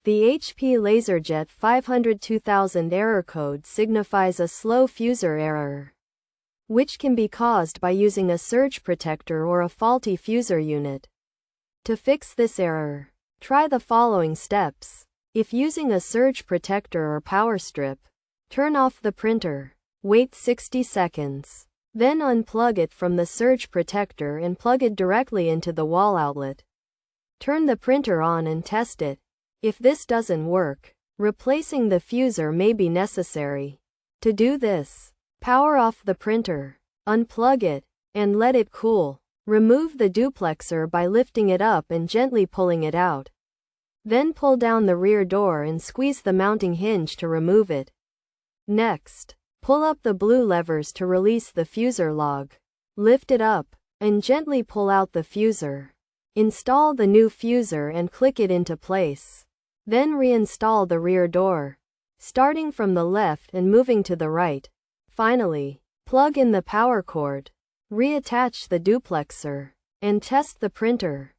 The HP LaserJet 502,000 error code signifies a slow fuser error, which can be caused by using a surge protector or a faulty fuser unit. To fix this error, try the following steps. If using a surge protector or power strip, turn off the printer. Wait 60 seconds. Then unplug it from the surge protector and plug it directly into the wall outlet. Turn the printer on and test it. If this doesn't work, replacing the fuser may be necessary. To do this, power off the printer, unplug it, and let it cool. Remove the duplexer by lifting it up and gently pulling it out. Then pull down the rear door and squeeze the mounting hinge to remove it. Next, pull up the blue levers to release the fuser log. Lift it up, and gently pull out the fuser. Install the new fuser and click it into place. Then reinstall the rear door, starting from the left and moving to the right. Finally, plug in the power cord, reattach the duplexer, and test the printer.